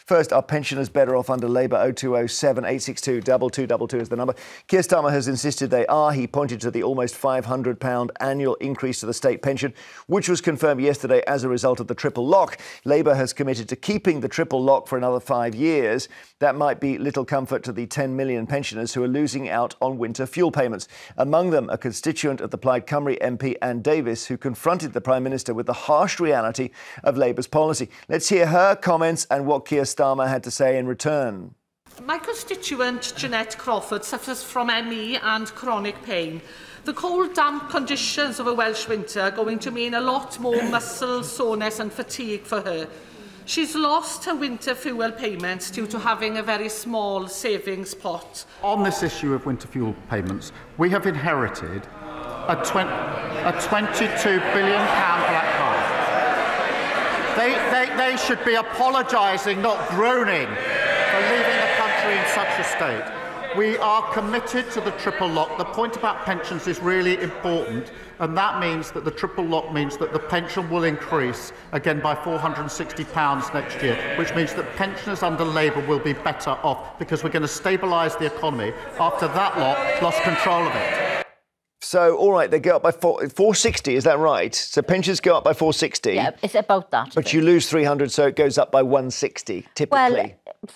First, are pensioners better off under Labour? 0207 862 2222 is the number. Keir Starmer has insisted they are. He pointed to the almost £500 annual increase to the state pension, which was confirmed yesterday as a result of the triple lock. Labour has committed to keeping the triple lock for another 5 years. That might be little comfort to the 10 million pensioners who are losing out on winter fuel payments. Among them, a constituent of the Plaid Cymru MP Anne Davies, who confronted the Prime Minister with the harsh reality of Labour's policy. Let's hear her comments and what Keir Starmer had to say in return. My constituent, Jeanette Crawford, suffers from ME and chronic pain. The cold, damp conditions of a Welsh winter are going to mean a lot more muscle soreness and fatigue for her. She's lost her winter fuel payments due to having a very small savings pot. On this issue of winter fuel payments, we have inherited a £22 billion black hole. They should be apologising, not groaning, for leaving the country in such a state. We are committed to the triple lock. The point about pensions is really important, and that means that the triple lock means that the pension will increase again by £460 next year, which means that pensioners under Labour will be better off because we're going to stabilise the economy after that lot lost control of it. So, all right, they go up by 460, is that right? So pensions go up by 460. Yeah, it's about that. But you lose 300, so it goes up by 160, typically. Well,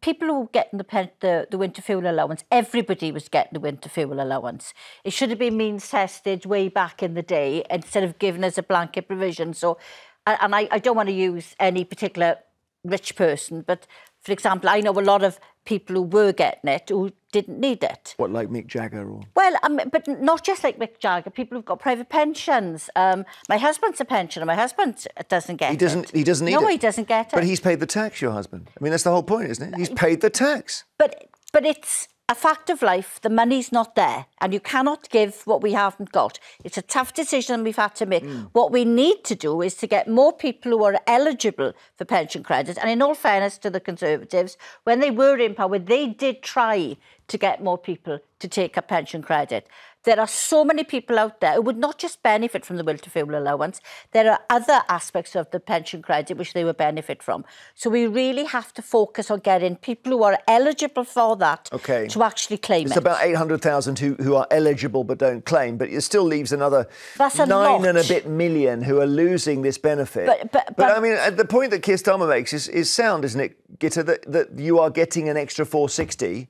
people who were getting the winter fuel allowance, everybody was getting the winter fuel allowance. It should have been means tested way back in the day instead of giving us a blanket provision. So, and I don't want to use any particular rich person, but for example, I know a lot of people who were getting it who didn't need it. What, like Mick Jagger? Or? Well, but not just like Mick Jagger, people who've got private pensions. My husband's a pensioner, my husband doesn't get it. He doesn't need it? No, he doesn't get it. But he's paid the tax, your husband. I mean, that's the whole point, isn't it? He's paid the tax. But it's a fact of life. The money's not there and you cannot give what we haven't got. It's a tough decision we've had to make. What we need to do is to get more people who are eligible for pension credit. And in all fairness to the Conservatives, when they were in power, they did try to get more people to take up pension credit. There are so many people out there who would not just benefit from the winter fuel allowance. There are other aspects of the pension credit which they would benefit from. So we really have to focus on getting people who are eligible for that to actually claim it. It's about 800,000 who are eligible but don't claim, but it still leaves another 9 and a bit million who are losing this benefit. But I mean, the point that Keir Starmer makes is sound, isn't it, Guto, that you are getting an extra 460,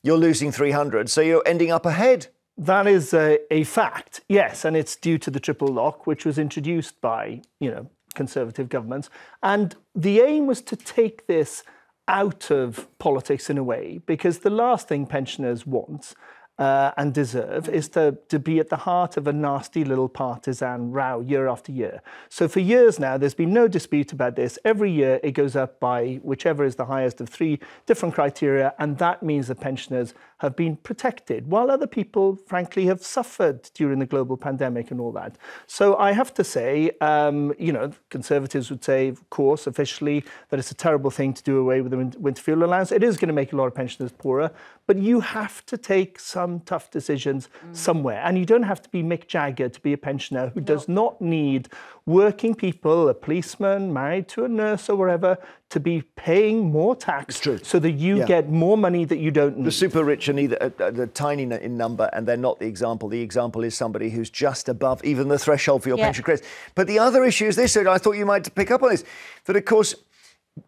you're losing 300, so you're ending up ahead. That is a fact, yes, and it's due to the triple lock, which was introduced by, Conservative governments. And the aim was to take this out of politics in a way, because the last thing pensioners want and deserve is to be at the heart of a nasty little partisan row year after year. So for years now, there's been no dispute about this. Every year it goes up by whichever is the highest of 3 different criteria, and that means that pensioners have been protected, while other people, frankly, have suffered during the global pandemic and all that. So I have to say, Conservatives would say, of course, officially, that it's a terrible thing to do away with the winter fuel allowance. It is going to make a lot of pensioners poorer, but you have to take some tough decisions somewhere. And you don't have to be Mick Jagger to be a pensioner who does not need working people, a policeman, married to a nurse or wherever, to be paying more tax so that you get more money that you don't need. The super rich are they're tiny in number, and they're not the example. The example is somebody who's just above even the threshold for your pension credits. But the other issue is this, and I thought you might pick up on this, that of course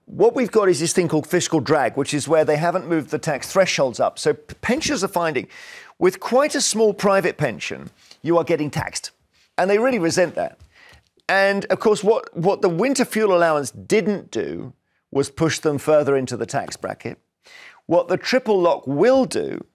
what we've got is this thing called fiscal drag, which is where they haven't moved the tax thresholds up. So pensioners are finding with quite a small private pension, you are getting taxed. And they really resent that. And of course, what the winter fuel allowance didn't do was push them further into the tax bracket. What the triple lock will do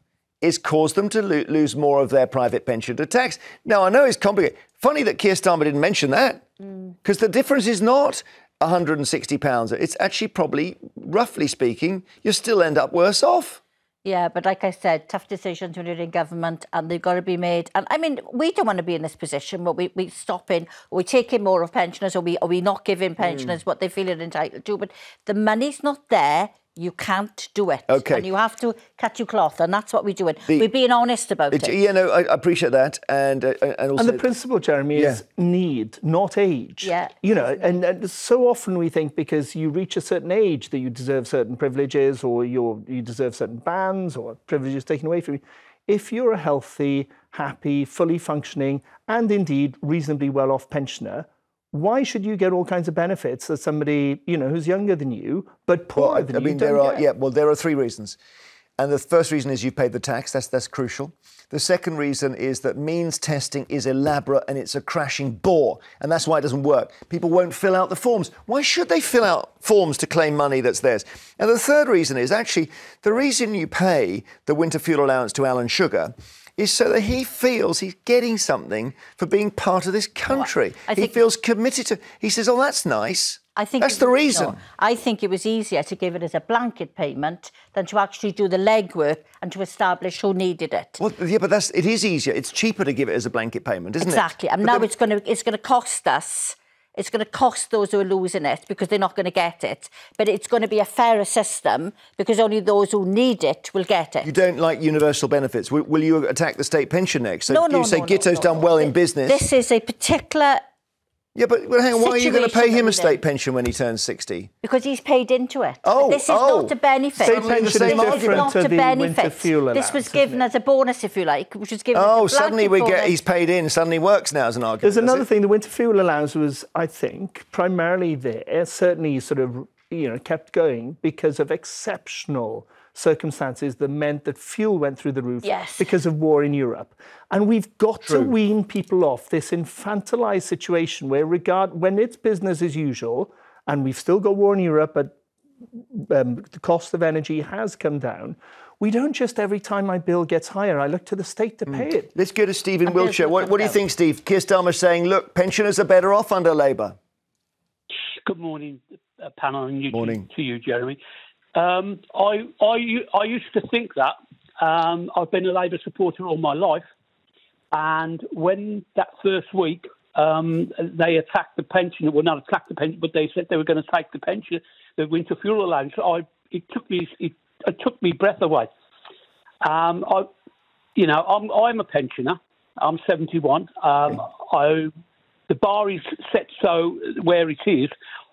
is cause them to lose more of their private pension to tax. Now, I know it's complicated. Funny that Keir Starmer didn't mention that, because the difference is not £160. It's actually probably, roughly speaking, you still end up worse off. Yeah, but like I said, tough decisions when you're in government and they've got to be made. And I mean, we don't want to be in this position where we stopping, or we taking more of pensioners, or we not giving pensioners what they feel are entitled to. But the money's not there. You can't do it. Okay. And you have to cut your cloth, and that's what we're doing. We're being honest about it. Yeah, no, I appreciate that. And also... And the principle, Jeremy, is need, not age. Yeah. You know, and so often we think because you reach a certain age that you deserve certain privileges or you deserve certain bans or privileges taken away from you. If you're a healthy, happy, fully functioning and indeed reasonably well-off pensioner, why should you get all kinds of benefits that somebody, you know, who's younger than you, but poorer than you don't get? There are three reasons. And the first reason is you paid the tax. That's crucial. The second reason is that means testing is elaborate and it's a crashing bore. And that's why it doesn't work. People won't fill out the forms. Why should they fill out forms to claim money that's theirs? And the third reason is actually the reason you pay the winter fuel allowance to Alan Sugar is so that he feels he's getting something for being part of this country. He feels committed to... He says, oh, that's nice. That's the reason. No, I think it was easier to give it as a blanket payment than to actually do the legwork and to establish who needed it. Well, yeah, but it is easier. It's cheaper to give it as a blanket payment, isn't it? Exactly. And now it's going to cost us. It's going to cost those who are losing it because they're not going to get it. But it's going to be a fairer system because only those who need it will get it. You don't like universal benefits. Will you attack the state pension next? So you say Guto's done well in business. This is a particular... Yeah, but hang on, why are you going to pay him a state pension when he turns 60? Because he's paid into it. This is not a benefit. State pension is different to the winter fuel allowance. This was given as a bonus, if you like, which was given as a blanket suddenly he's paid in, suddenly works now as an argument. There's another thing. The winter fuel allowance was, I think, primarily there, certainly sort of, you know, kept going because of exceptional circumstances that meant that fuel went through the roof because of war in Europe. And we've got to wean people off this infantilized situation where when it's business as usual, and we've still got war in Europe, but the cost of energy has come down, we don't just every time my bill gets higher, I look to the state to pay it. Let's go to Steve in Wiltshire. What do you think, Steve? Keir Starmer saying, look, pensioners are better off under Labour. Good morning, panel, and morning to you, Jeremy. I used to think that. I've been a Labour supporter all my life. And when that first week they attacked the pension, well, not attacked the pension, but they said they were going to take the pension, the winter fuel allowance, it took me breath away. I'm a pensioner. I'm 71. The bar is set so where it is.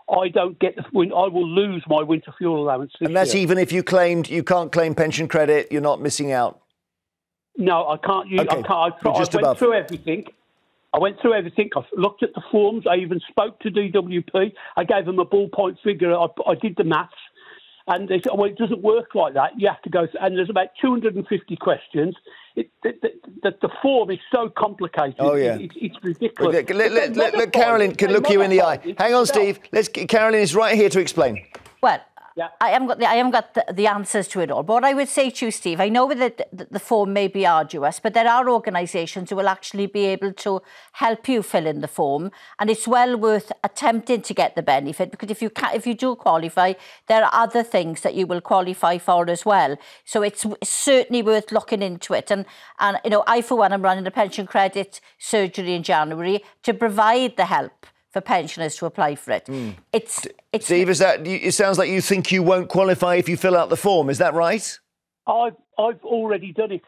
I don't get I will lose my winter fuel allowance this And that's year. even if you can't claim pension credit, you're not missing out. No, I can't. I went through everything. I looked at the forms. I even spoke to DWP. I gave them a ballpoint figure. I did the maths. And they said, well, it doesn't work like that. You have to go through, and there's about 250 questions. The form is so complicated. Oh, yeah. It's ridiculous. Let Carolyn can look you in the eye. Hang on, Steve. Carolyn is right here to explain. Well, I haven't got the answers to it all. But what I would say to you, Steve, I know that the form may be arduous, but there are organisations who will actually be able to help you fill in the form, and it's well worth attempting to get the benefit, because if you do qualify, there are other things that you will qualify for as well. So it's certainly worth looking into it. And you know, I for one am running a pension credit surgery in January to provide the help for pensioners to apply for it. It's Steve, it sounds like you think you won't qualify if you fill out the form. Is that right? I've already done it.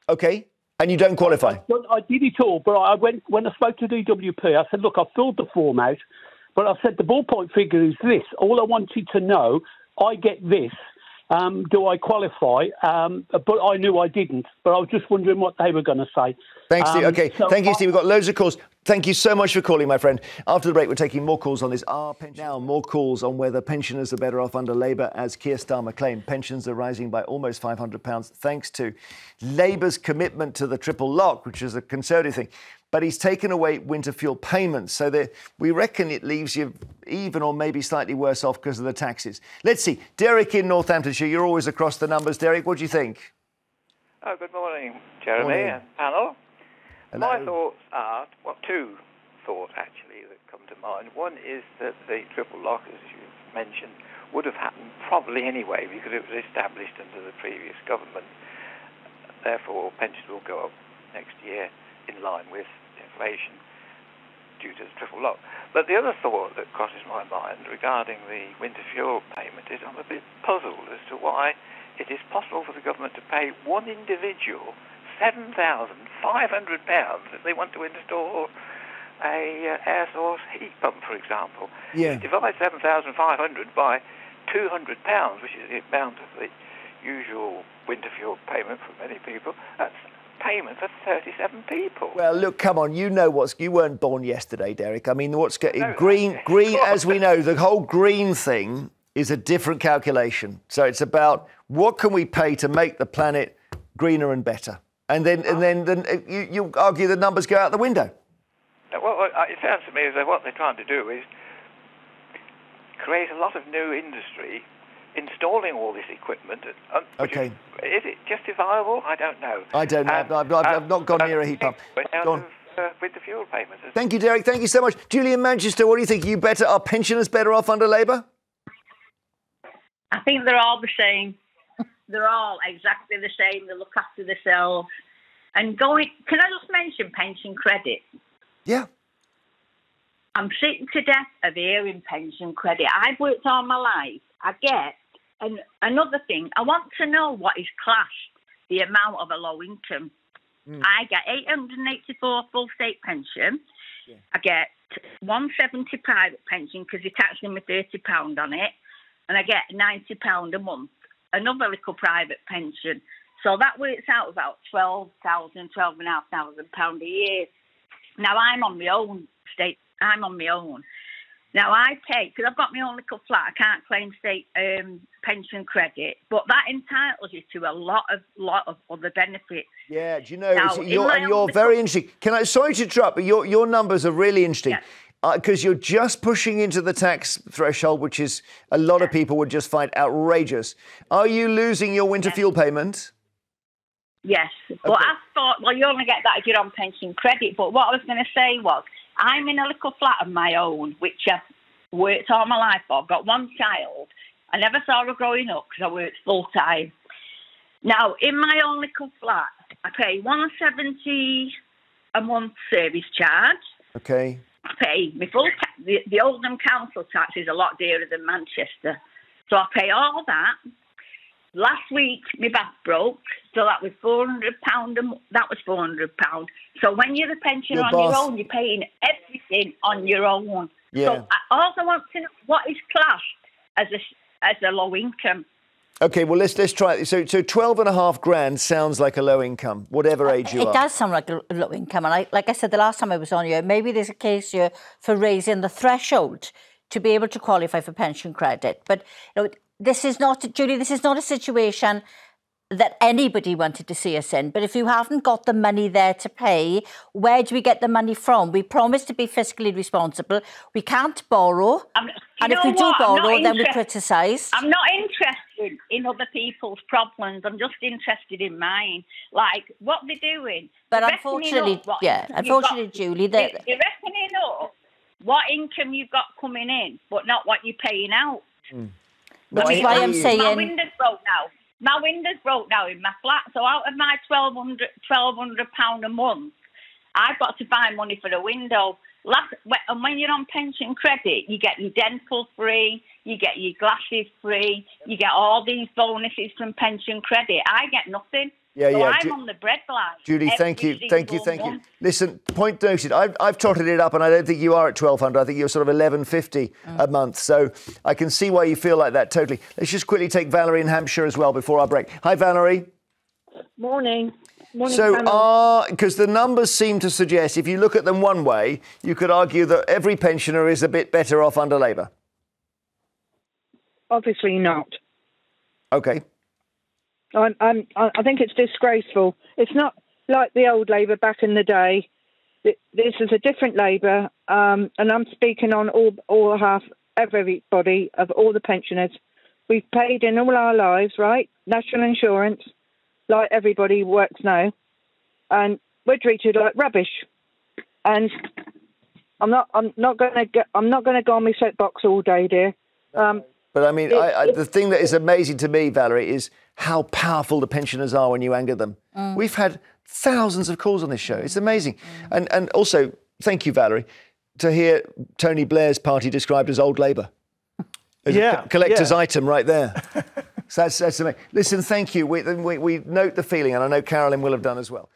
Okay, and you don't qualify? I did it all, but when I spoke to DWP, I said, look, I filled the form out, but I said the ballpoint figure is this. All I wanted to know, I get this. Do I qualify? But I knew I didn't. But I was just wondering what they were going to say. Thanks, Steve. OK, thank you, Steve. We've got loads of calls. Thank you so much for calling, my friend. After the break, we're taking more calls on this. Now, more calls on whether pensioners are better off under Labour, as Keir Starmer claimed. Pensions are rising by almost £500 thanks to Labour's commitment to the triple lock, which is a Conservative thing. But he's taken away winter fuel payments, so that we reckon it leaves you even or maybe slightly worse off because of the taxes. Let's see. Derek in Northamptonshire, you're always across the numbers. Derek, what do you think? Oh, good morning, Jeremy and panel. Hello. My thoughts are, well, two thoughts actually that come to mind. One is that the triple lock, as you mentioned, would have happened probably anyway because it was established under the previous government. Therefore, pensions will go up next year in line with inflation. due to the triple lock. But the other thought that crosses my mind regarding the winter fuel payment is I'm a bit puzzled as to why it is possible for the government to pay one individual £7,500 if they want to install a air source heat pump, for example. Yeah. If you divide 7,500 by £200, which is the amount of the usual winter fuel payment for many people, that's payment for 37 people. Well, look, come on, you weren't born yesterday, Derek. I mean, green, as we know, the whole green thing is a different calculation. So it's about what can we pay to make the planet greener and better, and then you argue the numbers go out the window. Well, it sounds to me as though what they're trying to do is create a lot of new industry, installing all this equipment. Okay. Is it justifiable? I don't know. I don't know. I've not gone near a heat pump. Go on. With the fuel payments. Thank you, Derek. Thank you so much. Julie in Manchester, what do you think? Are pensioners better off under Labour? I think they're all the same. They're all exactly the same. They look after themselves. And can I just mention pension credit? Yeah. I'm sick to death of hearing pension credit. I've worked all my life. I get, and another thing, I want to know what is classed the amount of a low income. I get 884 full state pension. Yeah. I get 170 private pension because they tax me £30 on it, and I get £90 a month. Another little private pension, so that works out about £12,500 a year. Now I'm on my own state. I'm on my own. Now I pay, because I've got my own little flat, I can't claim state pension credit, but that entitles you to a lot of other benefits. Yeah, do you know, now, you're very interesting. Sorry to interrupt, but your numbers are really interesting. Because you're just pushing into the tax threshold, which is a lot of people would just find outrageous. Are you losing your winter fuel payment? Yes, but I thought, well, you only get that if you're on pension credit. But what I was going to say was, I'm in a little flat of my own, which I've worked all my life for. I've got one child. I never saw her growing up because I worked full time. Now, in my own little flat, I pay £170 a month service charge. Okay. I pay my full the Oldham council tax is a lot dearer than Manchester, so I pay all that. Last week, my bath broke, so that was £400. That was £400. So when you're a pensioner on your own, you're paying everything on your own. Yeah. So I also want to know what is classed as a low income. Okay, well let's try it. So 12.5 grand sounds like a low income, whatever age you are. It does sound like a low income, and like I said the last time I was on here, maybe there's a case here for raising the threshold to be able to qualify for pension credit. But you know, this is not, Julie, this is not a situation that anybody wanted to see us in. But if you haven't got the money there to pay, where do we get the money from? We promise to be fiscally responsible. We can't borrow. And if we do borrow, then we criticise. I'm not interested in other people's problems. I'm just interested in mine. Like, what they're doing. But unfortunately, Julie, they're reckoning up what income you've got coming in, but not what you're paying out. Which is why I'm saying... My window's broke now. My window's broke now in my flat, so out of my £1,200 a month, I've got to find money for the window. And when you're on pension credit, you get your dental free, you get your glasses free, you get all these bonuses from pension credit. I get nothing. So I'm on the breadline. Julie, thank you. Listen, point noted. I've totted it up, and I don't think you are at 1,200. I think you're sort of 1,150 a month. So I can see why you feel like that. Totally. Let's just quickly take Valerie in Hampshire as well before our break. Hi, Valerie. Morning. So, because the numbers seem to suggest, if you look at them one way, you could argue that every pensioner is a bit better off under Labour. Obviously not. Okay. I think it's disgraceful. It's not like the old Labour back in the day. This is a different Labour, and I'm speaking on all half everybody of all the pensioners. We've paid in all our lives, right? National insurance, like everybody works now, and we're treated like rubbish. And I'm not going to go on my soapbox all day, dear. But I mean, the thing that is amazing to me, Valerie, is how powerful the pensioners are when you anger them. We've had thousands of calls on this show. It's amazing. And also, thank you, Valerie. to hear Tony Blair's party described as old Labour. As a collector's item right there. So that's amazing. Listen, thank you. We note the feeling, and I know Carolyn will have done as well.